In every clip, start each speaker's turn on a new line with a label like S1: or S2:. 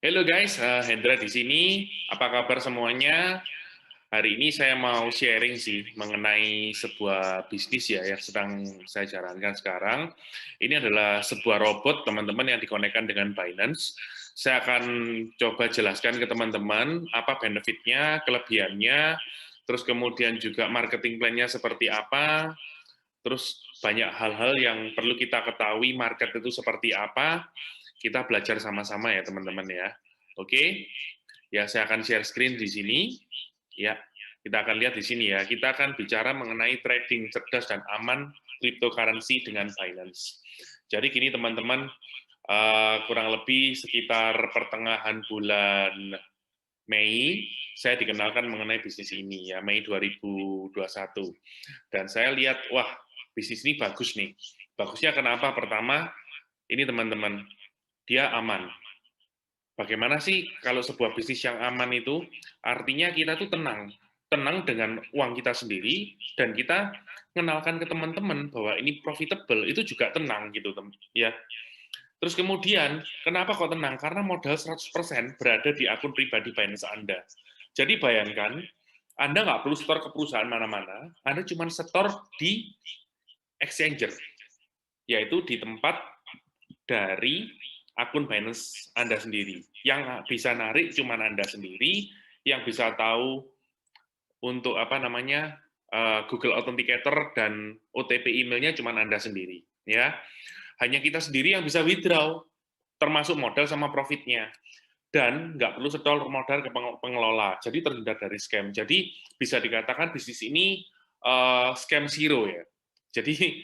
S1: Halo guys, Hendra di sini. Apa kabar semuanya? Hari ini saya mau sharing sih mengenai sebuah bisnis ya yang sedang saya jalankan sekarang. Ini adalah sebuah robot teman-teman yang dikonekkan dengan Binance. Saya akan coba jelaskan ke teman-teman apa benefitnya, kelebihannya, terus kemudian juga marketing plan-nya seperti apa, terus banyak hal-hal yang perlu kita ketahui market itu seperti apa. Kita belajar sama-sama ya teman-teman ya. Oke, ya saya akan share screen di sini. Ya, kita akan lihat di sini ya. Kita akan bicara mengenai trading cerdas dan aman cryptocurrency dengan Binance. Jadi gini teman-teman, kurang lebih sekitar pertengahan bulan Mei, saya dikenalkan mengenai bisnis ini ya, Mei 2021. Dan saya lihat, wah, bisnis ini bagus nih. Bagusnya kenapa? Pertama, ini teman-teman, dia aman. Bagaimana sih kalau sebuah bisnis yang aman itu? Artinya kita tuh tenang. Tenang dengan uang kita sendiri, dan kita mengenalkan ke teman-teman bahwa ini profitable, itu juga tenang gitu, ya. Terus kemudian, kenapa kok tenang? Karena modal 100% berada di akun pribadi Binance Anda. Jadi bayangkan, Anda nggak perlu setor ke perusahaan mana-mana, Anda cuma setor di exchanger, yaitu di tempat dari akun Binance Anda sendiri. Yang bisa narik cuma Anda sendiri, yang bisa tahu untuk apa namanya Google Authenticator dan OTP emailnya cuma Anda sendiri. Ya, hanya kita sendiri yang bisa withdraw, termasuk modal sama profitnya. Dan nggak perlu setor modal ke pengelola, jadi terhindar dari scam. Jadi bisa dikatakan bisnis ini scam zero ya. Jadi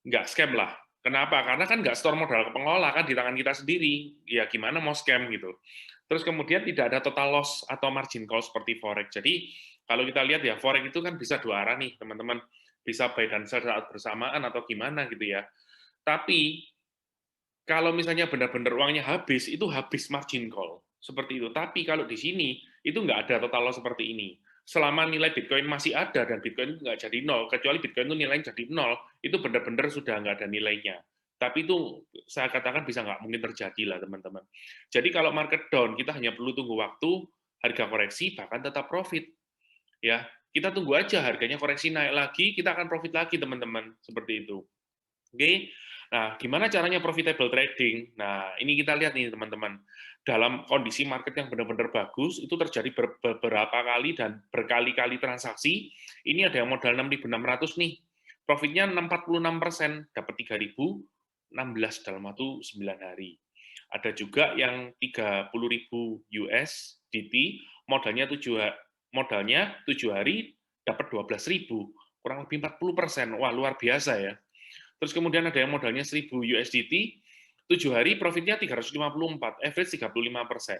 S1: nggak scam lah. Kenapa? Karena kan nggak store modal ke pengelola, kan di tangan kita sendiri. Ya gimana mau scam gitu. Terus kemudian tidak ada total loss atau margin call seperti forex. Jadi kalau kita lihat ya, forex itu kan bisa dua arah nih teman-teman. Bisa buy dan sell saat bersamaan atau gimana gitu ya. Tapi kalau misalnya benar-benar uangnya habis, itu habis margin call. Seperti itu. Tapi kalau di sini, itu nggak ada total loss seperti ini. Selama nilai Bitcoin masih ada, dan Bitcoin itu nggak jadi nol, kecuali Bitcoin itu nilainya jadi nol, itu benar-benar sudah nggak ada nilainya. Tapi itu saya katakan bisa nggak mungkin terjadi lah, teman-teman. Jadi kalau market down, kita hanya perlu tunggu waktu, harga koreksi, bahkan tetap profit. Ya, kita tunggu aja harganya koreksi naik lagi, kita akan profit lagi, teman-teman. Seperti itu. Oke. Nah, gimana caranya profitable trading? Nah, ini kita lihat nih, teman-teman. Dalam kondisi market yang benar-benar bagus, itu terjadi beberapa kali dan berkali-kali transaksi. Ini ada yang modal 6.600 nih. Profitnya 46%, dapat 3.016 dalam waktu 9 hari. Ada juga yang 30.000 USDT, modalnya 7 hari, dapat 12.000, kurang lebih 40%. Wah, luar biasa ya. Terus kemudian ada yang modalnya 1.000 USDT, 7 hari profitnya 354, average 35%.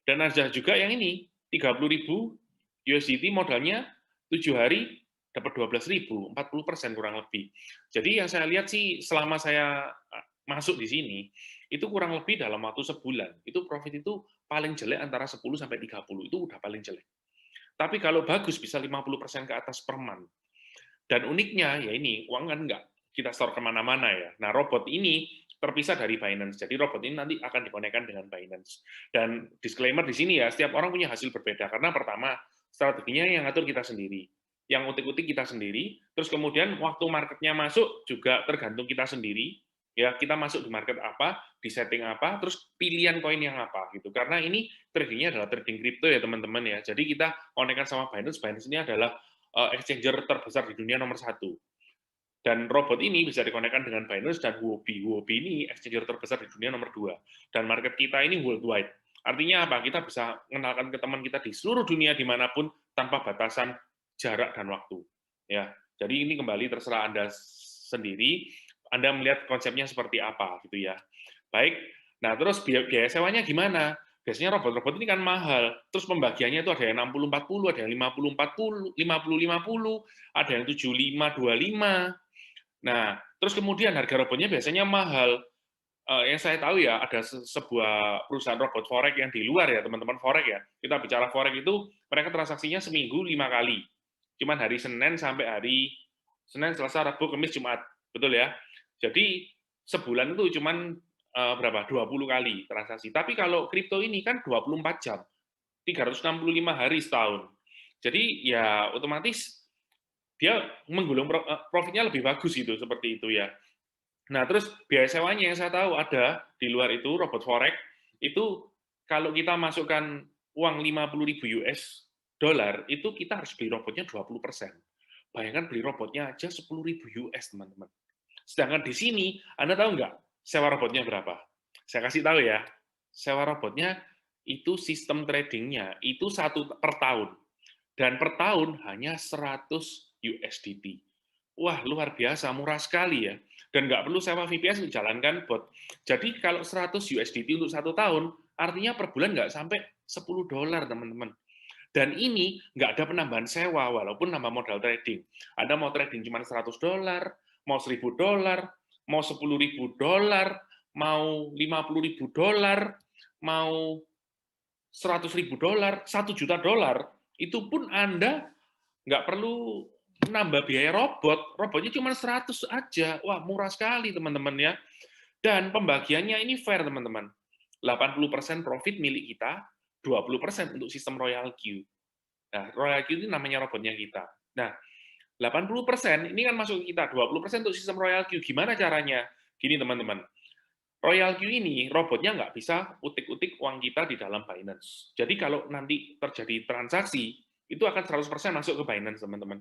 S1: Dan ada juga yang ini, 30.000 USDT modalnya 7 hari dapat 12.000, 40% kurang lebih. Jadi yang saya lihat sih selama saya masuk di sini, itu kurang lebih dalam waktu sebulan, itu profit itu paling jelek antara 10 sampai 30, itu udah paling jelek. Tapi kalau bagus bisa 50% ke atas per month. Dan uniknya, ya ini, uang kan nggak kita store kemana-mana ya. Nah, robot ini terpisah dari Binance. Jadi robot ini nanti akan dikonekkan dengan Binance. Dan disclaimer di sini ya, setiap orang punya hasil berbeda. Karena pertama, strateginya yang ngatur kita sendiri. Yang utik-utik kita sendiri. Terus kemudian waktu marketnya masuk juga tergantung kita sendiri. Ya, kita masuk di market apa, di setting apa, terus pilihan koin yang apa gitu. Karena ini tradingnya adalah trading crypto ya teman-teman ya. Jadi kita konekkan sama Binance. Binance ini adalah exchanger terbesar di dunia nomor satu. Dan robot ini bisa dikonekkan dengan Binance dan Huobi. Huobi ini exchanger terbesar di dunia nomor 2. Dan market kita ini worldwide. Artinya apa? Kita bisa mengenalkan ke teman kita di seluruh dunia dimanapun tanpa batasan jarak dan waktu. Ya, jadi ini kembali terserah Anda sendiri. Anda melihat konsepnya seperti apa gitu ya. Baik. Nah, terus biaya sewanya gimana? Biasanya robot-robot ini kan mahal. Terus pembagiannya itu ada yang 60-40, ada yang 50-40, 50-50, ada yang 75-25. Nah, terus kemudian harga robotnya biasanya mahal. Yang saya tahu ya, ada sebuah perusahaan robot forex yang di luar ya, teman-teman forex ya. Kita bicara forex itu, mereka transaksinya seminggu 5 kali. Cuman hari Senin sampai hari Senin, Selasa, Rabu, Kamis, Jumat. Betul ya? Jadi, sebulan itu cuman berapa? 20 kali transaksi. Tapi kalau kripto ini kan 24 jam, 365 hari setahun. Jadi ya otomatis dia menggulung profitnya lebih bagus gitu, seperti itu ya. Nah, terus biaya sewanya yang saya tahu ada di luar itu, robot forex, itu kalau kita masukkan uang 50.000 US dollar, itu kita harus beli robotnya 20%. Bayangkan beli robotnya aja 10.000 US, teman-teman. Sedangkan di sini, Anda tahu nggak sewa robotnya berapa? Saya kasih tahu ya, sewa robotnya itu sistem tradingnya itu per tahun. Dan per tahun hanya 100 USDT. Wah, luar biasa, murah sekali ya. Dan nggak perlu sewa VPS untuk jalankan bot. Jadi kalau 100 USDT untuk 1 tahun, artinya per bulan nggak sampai $10, teman-teman. Dan ini nggak ada penambahan sewa, walaupun nambah modal trading. Anda mau trading cuma $100, mau $1.000, mau $10.000, mau $50.000, mau $100.000, $1 juta, itu pun Anda nggak perlu nambah biaya robot. Robotnya cuma 100 aja. Wah, murah sekali, teman-teman ya. Dan pembagiannya ini fair, teman-teman. 80% profit milik kita, 20% untuk sistem Royal Q. Nah, Royal Q ini namanya robotnya kita. Nah, 80% ini kan masuk ke kita, 20% untuk sistem Royal Q. Gimana caranya? Gini, teman-teman. Royal Q ini robotnya nggak bisa utik-utik uang kita di dalam Binance. Jadi kalau nanti terjadi transaksi, itu akan 100% masuk ke Binance, teman-teman.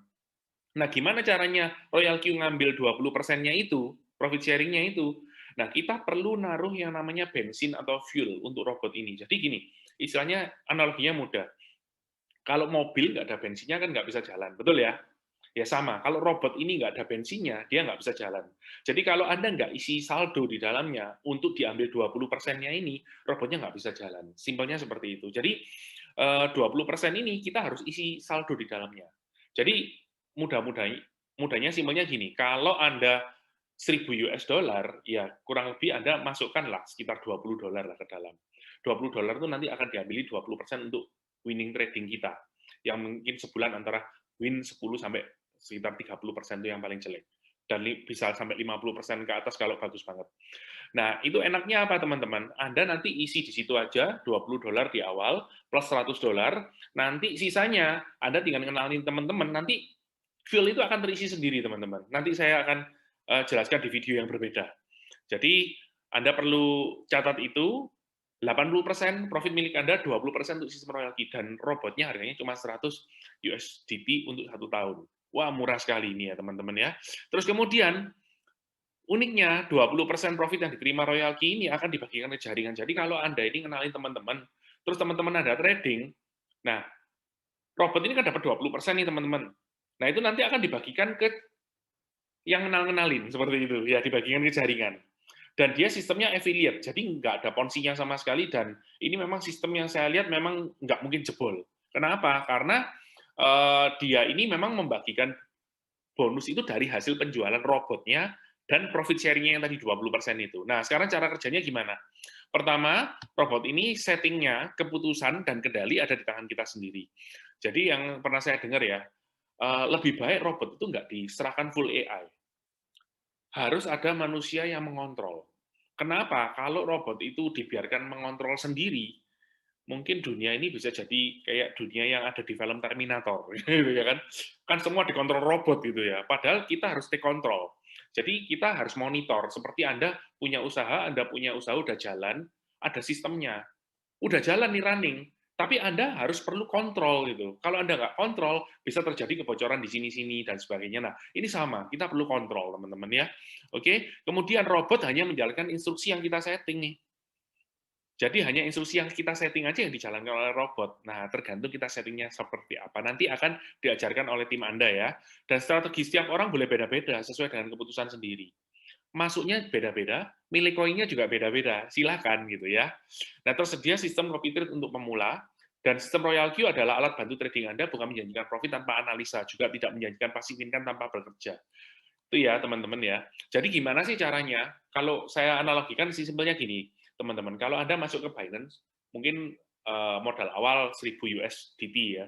S1: Nah, gimana caranya Royal Q ngambil 20%-nya itu, profit sharing-nya itu? Nah, kita perlu naruh yang namanya bensin atau fuel untuk robot ini. Jadi gini, istilahnya analoginya mudah. Kalau mobil nggak ada bensinnya kan nggak bisa jalan, betul ya? Ya sama, kalau robot ini nggak ada bensinnya, dia nggak bisa jalan. Jadi kalau Anda nggak isi saldo di dalamnya untuk diambil 20%-nya ini, robotnya nggak bisa jalan. Simpelnya seperti itu. Jadi 20% ini kita harus isi saldo di dalamnya. Jadi mudahnya simpelnya gini, kalau Anda 1.000 US dollar, ya kurang lebih Anda masukkanlah sekitar $20 lah ke dalam. $20 itu nanti akan diambil 20% untuk winning trading kita, yang mungkin sebulan antara win 10 sampai sekitar 30% itu yang paling jelek. Dan bisa sampai 50% ke atas kalau bagus banget. Nah, itu enaknya apa, teman-teman? Anda nanti isi di situ aja, $20 di awal, plus $100, nanti sisanya Anda tinggal kenalin teman-teman, nanti fuel itu akan terisi sendiri, teman-teman. Nanti saya akan jelaskan di video yang berbeda. Jadi, Anda perlu catat itu, 80% profit milik Anda, 20% untuk sistem royalti, dan robotnya harganya cuma 100 USDT untuk 1 tahun. Wah, murah sekali ini ya, teman-teman ya. Terus kemudian, uniknya 20% profit yang diterima Royal Key ini akan dibagikan ke jaringan. Jadi kalau Anda ini kenalin teman-teman, terus teman-teman Anda trading, nah, robot ini kan dapat 20% nih, teman-teman. Nah, itu nanti akan dibagikan ke yang kenal-kenalin, seperti itu, ya, dibagikan ke jaringan. Dan dia sistemnya affiliate, jadi nggak ada ponsinya sama sekali, dan ini memang sistem yang saya lihat memang nggak mungkin jebol. Kenapa? Karena dia ini memang membagikan bonus itu dari hasil penjualan robotnya dan profit sharing-nya yang tadi 20% itu. Nah, sekarang cara kerjanya gimana? Pertama, robot ini settingnya, keputusan, dan kendali ada di tangan kita sendiri. Jadi yang pernah saya dengar ya, lebih baik robot itu nggak diserahkan full AI. Harus ada manusia yang mengontrol. Kenapa? Kalau robot itu dibiarkan mengontrol sendiri, mungkin dunia ini bisa jadi kayak dunia yang ada di film Terminator, gitu ya kan? Kan semua dikontrol robot gitu ya. Padahal kita harus take control. Jadi kita harus monitor. Seperti Anda punya usaha udah jalan, ada sistemnya, udah jalan nih running, tapi Anda harus perlu kontrol gitu. Kalau Anda nggak kontrol, bisa terjadi kebocoran di sini-sini dan sebagainya. Nah, ini sama, kita perlu kontrol, teman-teman ya. Oke, kemudian robot hanya menjalankan instruksi yang kita setting nih. Jadi hanya instruksi yang kita setting aja yang dijalankan oleh robot. Nah, tergantung kita settingnya seperti apa. Nanti akan diajarkan oleh tim Anda ya. Dan strategi setiap orang boleh beda-beda sesuai dengan keputusan sendiri. Masuknya beda-beda, milik koinnya juga beda-beda. Silakan gitu ya. Nah, tersedia sistem copy trade untuk pemula, dan sistem Royal Q adalah alat bantu trading Anda, bukan menjanjikan profit tanpa analisa, juga tidak menjanjikan passive income tanpa bekerja. Itu ya, teman-teman ya. Jadi gimana sih caranya? Kalau saya analogikan sih simpelnya gini, teman-teman. Kalau Anda masuk ke Binance, mungkin modal awal 1000 USDT ya.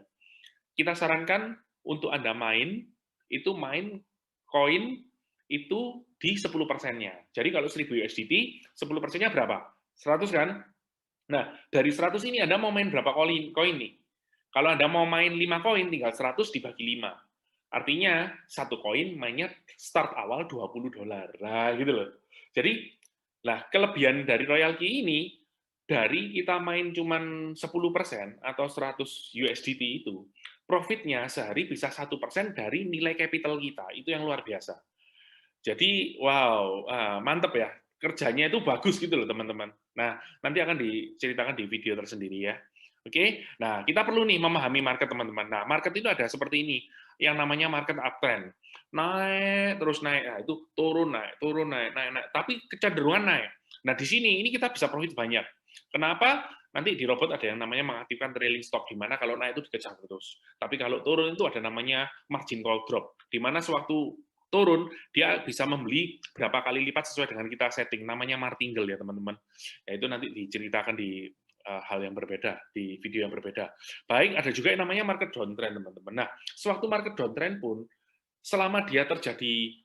S1: Kita sarankan untuk Anda main, itu main koin itu di 10%-nya. Jadi kalau 1000 USDT, 10%-nya berapa? 100 kan? Nah, dari 100 ini Anda mau main berapa koin nih? Kalau Anda mau main 5 koin, tinggal 100 dibagi 5. Artinya, satu koin mainnya start awal $20. Nah, gitu loh. Jadi, kelebihan dari royalty ini, dari kita main cuman 10% atau 100 USDT itu, profitnya sehari bisa 1% dari nilai capital kita. Itu yang luar biasa. Jadi, wow, mantep ya. Kerjanya itu bagus gitu loh, teman-teman. Nah, nanti akan diceritakan di video tersendiri ya. Oke, nah kita perlu nih memahami market, teman-teman. Nah, market itu ada seperti ini, yang namanya market uptrend. Naik, terus naik, nah, itu turun, naik, naik. Tapi kecenderungan naik. Nah, di sini, ini kita bisa profit banyak. Kenapa? Nanti di robot ada yang namanya mengaktifkan trailing stop, di mana kalau naik itu dikejar terus. Tapi kalau turun itu ada namanya margin call drop, di mana sewaktu turun, dia bisa membeli berapa kali lipat sesuai dengan kita setting, namanya martingale ya teman-teman. Ya, itu nanti diceritakan di hal yang berbeda, di video yang berbeda. Baik, ada juga yang namanya market downtrend, teman-teman. Nah, sewaktu market downtrend pun, selama dia terjadi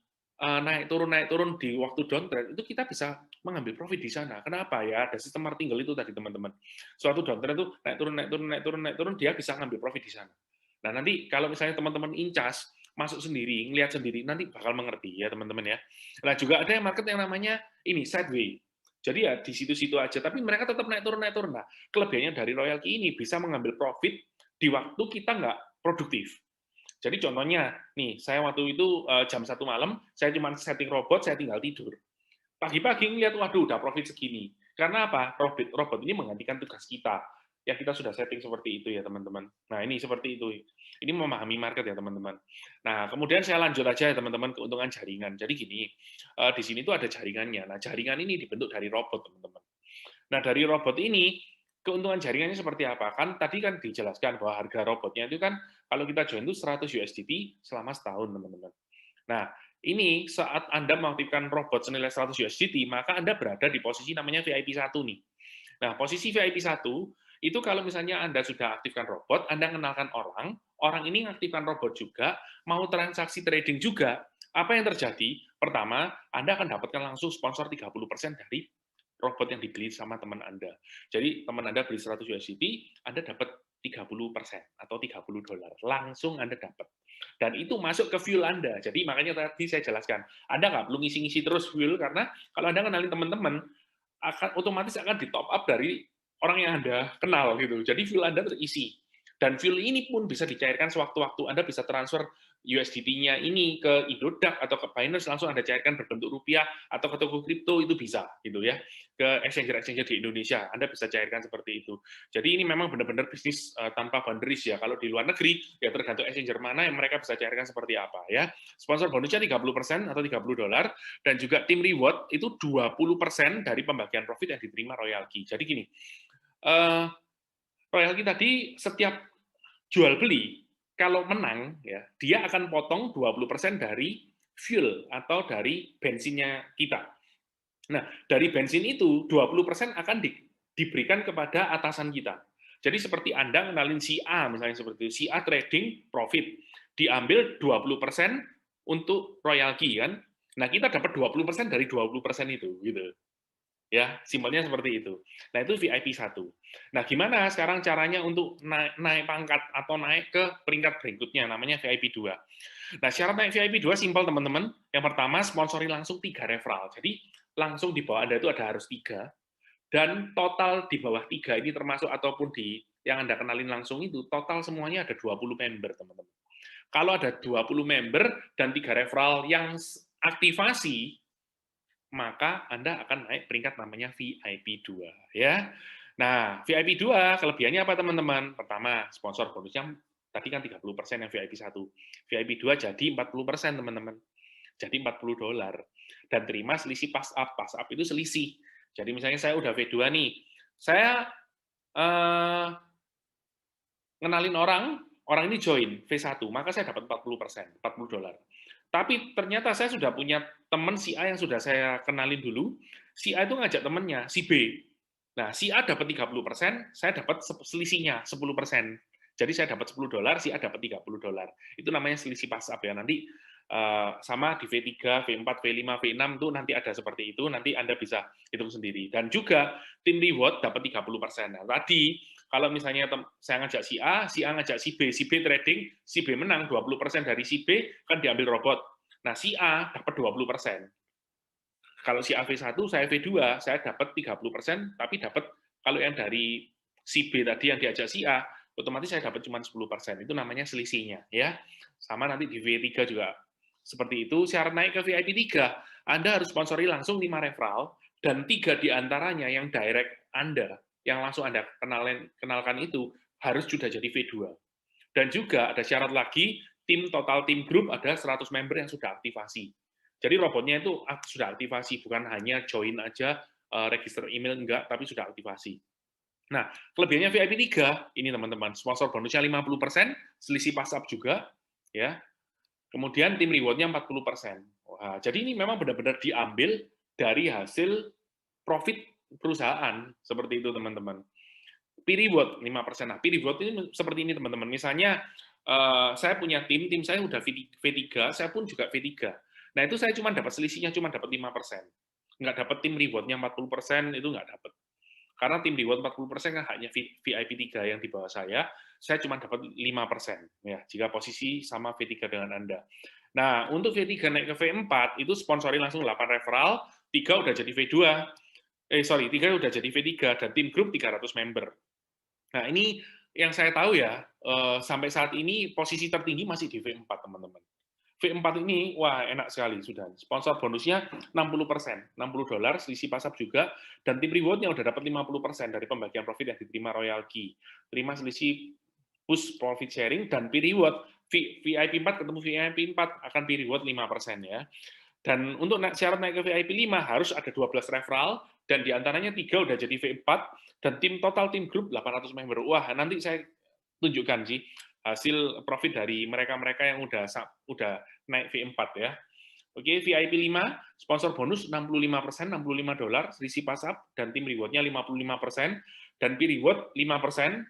S1: naik turun di waktu downtrend, itu kita bisa mengambil profit di sana. Kenapa ya? Ada sistem martingale itu tadi, teman-teman. Suatu downtrend itu naik turun, dia bisa ngambil profit di sana. Nah, nanti kalau misalnya teman-teman incas, masuk sendiri, ngelihat sendiri, nanti bakal mengerti ya teman-teman ya. Nah juga ada yang market yang namanya ini sideway. Jadi ya di situ-situ aja, tapi mereka tetap naik turun. Nah, kelebihannya dari royalty ini bisa mengambil profit di waktu kita nggak produktif. Jadi contohnya, nih saya waktu itu jam 1 malam, saya cuma setting robot, saya tinggal tidur. Pagi-pagi ngeliat, waduh udah profit segini. Karena apa? Robot ini menggantikan tugas kita. Ya kita sudah setting seperti itu ya teman-teman. Nah ini seperti itu. Ini memahami market ya teman-teman. Nah kemudian saya lanjut aja ya teman-teman, keuntungan jaringan. Jadi gini, di sini tuh ada jaringannya. Nah jaringan ini dibentuk dari robot teman-teman. Nah dari robot ini, keuntungan jaringannya seperti apa? Kan tadi kan dijelaskan bahwa harga robotnya itu kan kalau kita join itu 100 USDT selama setahun teman-teman. Nah, ini saat Anda mengaktifkan robot senilai 100 USDT, maka Anda berada di posisi namanya VIP 1 nih. Nah, posisi VIP 1 itu kalau misalnya Anda sudah aktifkan robot, Anda kenalkan orang ini mengaktifkan robot juga, mau transaksi trading juga, apa yang terjadi? Pertama, Anda akan dapatkan langsung sponsor 30% dari robot yang dibeli sama teman Anda. Jadi, teman Anda beli 100 USDT, Anda dapat 30% atau $30. Langsung Anda dapat. Dan itu masuk ke fuel Anda. Jadi makanya tadi saya jelaskan, Anda nggak perlu ngisi-ngisi terus fuel, karena kalau Anda kenalin teman-teman, otomatis akan di top up dari orang yang Anda kenal gitu. Jadi fuel Anda terisi. Dan fuel ini pun bisa dicairkan sewaktu-waktu. Anda bisa transfer USDT-nya ini ke Indodax atau ke Binance, langsung Anda cairkan berbentuk rupiah atau ke toko kripto, itu bisa gitu ya. Ke exchange-exchange di Indonesia, Anda bisa cairkan seperti itu. Jadi ini memang benar-benar bisnis tanpa boundaries ya. Kalau di luar negeri, ya tergantung exchanger mana yang mereka bisa cairkan seperti apa ya. Sponsor bonusnya 30% atau $30, dan juga tim reward itu 20% dari pembagian profit yang diterima royalty. Jadi gini, royalty tadi setiap jual beli, kalau menang, ya dia akan potong 20% dari fuel atau dari bensinnya kita. Nah, dari bensin itu 20% akan diberikan kepada atasan kita. Jadi seperti Anda kenalin si A, misalnya seperti itu, si A trading profit, diambil 20% untuk royalty kan. Nah, kita dapat 20% dari 20% itu gitu. Ya, simpelnya seperti itu. Nah, itu VIP 1. Nah, gimana sekarang caranya untuk naik pangkat atau naik ke peringkat berikutnya, namanya VIP 2. Nah, syarat naik VIP 2 simpel, teman-teman. Yang pertama, sponsori langsung 3 referral. Jadi, langsung di bawah Anda itu ada harus 3, dan total di bawah 3 ini termasuk ataupun di yang Anda kenalin langsung itu, total semuanya ada 20 member, teman-teman. Kalau ada 20 member dan 3 referral yang aktivasi, maka Anda akan naik peringkat namanya VIP 2 ya. Nah, VIP 2 kelebihannya apa teman-teman? Pertama, sponsor bonusnya tadi kan 30% yang VIP 1. VIP 2 jadi 40% teman-teman. Jadi $40. Dan terima selisih pass up. Pass up itu selisih. Jadi misalnya saya udah V2 nih. Saya ngenalin orang ini join V1, maka saya dapat 40%, $40. Tapi ternyata saya sudah punya teman si A yang sudah saya kenalin dulu, si A itu ngajak temannya, si B. Nah, si A dapat 30%, saya dapat selisihnya 10%. Jadi saya dapat $10, si A dapat $30. Itu namanya selisih pass up ya. Nanti sama di V3, V4, V5, V6 tuh nanti ada seperti itu, nanti Anda bisa hitung sendiri. Dan juga tim reward dapat 30%. Nah, tadi kalau misalnya saya ngajak si A ngajak si B trading, si B menang 20% dari si B kan diambil robot. Nah, si A dapat 20%. Kalau si A V1, saya V2, saya dapat 30%, tapi dapat kalau yang dari si B tadi yang diajak si A, otomatis saya dapat cuma 10%. Itu namanya selisihnya, ya. Sama nanti di V3 juga seperti itu. Syarat naik ke VIP 3, Anda harus sponsori langsung 5 referral, dan 3 diantaranya yang direct Anda, yang langsung Anda kenalkan itu, harus sudah jadi V2. Dan juga ada syarat lagi, total tim grup ada 100 member yang sudah aktivasi. Jadi robotnya itu sudah aktivasi, bukan hanya join aja, register email enggak, tapi sudah aktivasi. Nah, kelebihannya VIP 3, ini teman-teman, sponsor bonusnya 50%, selisih pasap juga, ya. Kemudian tim reward-nya 40%. Wah, jadi ini memang benar-benar diambil dari hasil profit perusahaan, seperti itu teman-teman. P-reward 5%. Nah, P-reward ini seperti ini teman-teman. Misalnya saya punya tim saya udah V3, saya pun juga V3. Nah, itu saya cuma dapat selisihnya cuma dapat 5%. Nggak dapat tim reward-nya 40%, itu nggak dapat. Karena tim reward 40% kan hanya VIP 3 yang di bawah saya cuma dapat 5%. Ya, jika posisi sama V3 dengan Anda. Nah, untuk V3 naik ke V4, itu sponsori langsung 8 referral, 3 udah jadi V2, 3 udah jadi V3, dan tim grup 300 member. Nah, ini yang saya tahu ya, sampai saat ini posisi tertinggi masih di V4, teman-teman. V4 ini, wah enak sekali sudah. Sponsor bonusnya 60%, $60, selisih pasar juga, dan tim reward-nya udah dapat 50% dari pembagian profit yang diterima Royal Key. Terima selisih push profit sharing, dan P-reward, VIP 4 ketemu VIP 4 akan P-reward 5% ya. Dan untuk syarat naik ke VIP 5 harus ada 12 referral, dan diantaranya 3 udah jadi V4, dan total tim grup 800 member. Wah, nanti saya tunjukkan sih hasil profit dari mereka-mereka yang udah naik V4 ya. Oke, VIP 5, sponsor bonus 65%, $65, selisih pasap, dan tim reward-nya 55%, dan P-reward 5%.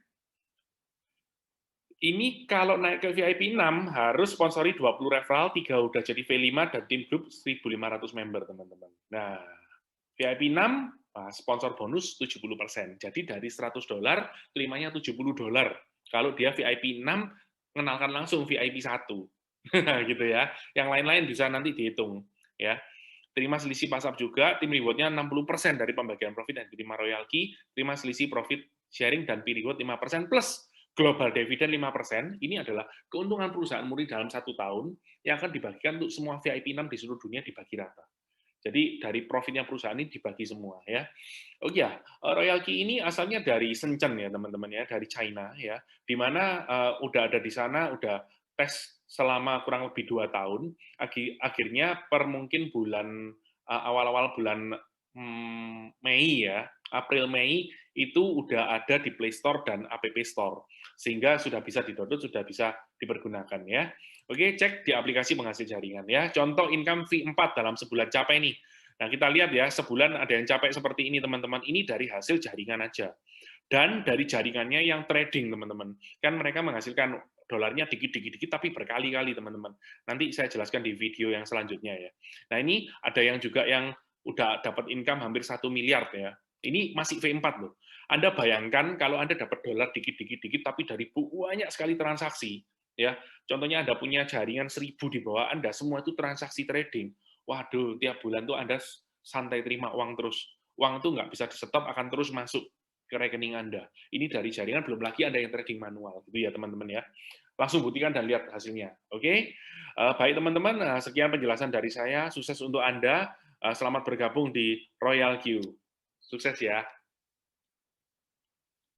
S1: Ini kalau naik ke VIP 6, harus sponsori 20 referral, 3 udah jadi V5, dan tim grup 1.500 member, teman-teman. Nah, VIP 6, sponsor bonus 70%. Jadi dari $100, terimanya $70. Kalau dia VIP 6, kenalkan langsung VIP 1. Gitu ya. Yang lain-lain bisa nanti dihitung. Ya. Terima selisih pasap juga, tim reward-nya 60% dari pembagian profit dan terima Royal Key, terima selisih profit sharing dan P-reward 5%, plus global dividend 5%, ini adalah keuntungan perusahaan murni dalam 1 tahun yang akan dibagikan untuk semua VIP 6 di seluruh dunia dibagi rata. Jadi dari profitnya perusahaan ini dibagi semua ya. Oh iya, Royal Key ini asalnya dari Shenzhen ya teman-teman ya, dari China ya, di mana udah ada di sana, udah tes selama kurang lebih 2 tahun, akhirnya per mungkin awal-awal bulan Mei ya, April Mei itu udah ada di Play Store dan App Store, sehingga sudah bisa di-download, sudah bisa dipergunakan ya. Oke, cek di aplikasi penghasil jaringan ya. Contoh income V4 dalam sebulan capai nih. Nah, kita lihat ya, sebulan ada yang capai seperti ini teman-teman. Ini dari hasil jaringan aja. Dan dari jaringannya yang trading teman-teman. Kan mereka menghasilkan dolarnya dikit-dikit, tapi berkali-kali teman-teman. Nanti saya jelaskan di video yang selanjutnya ya. Nah, ini ada yang juga yang udah dapat income hampir 1 miliar ya. Ini masih V4 loh. Anda bayangkan kalau Anda dapat dolar dikit-dikit, tapi dari banyak sekali transaksi, ya. Contohnya Anda punya jaringan 1.000 di bawah Anda, semua itu transaksi trading. Waduh, tiap bulan tuh Anda santai terima uang terus. Uang itu nggak bisa di-stop, akan terus masuk ke rekening Anda. Ini dari jaringan, belum lagi Anda yang trading manual, gitu ya teman-teman ya. Langsung buktikan dan lihat hasilnya. Oke, baik teman-teman, sekian penjelasan dari saya. Sukses untuk Anda. Selamat bergabung di Royal Q. Sukses ya.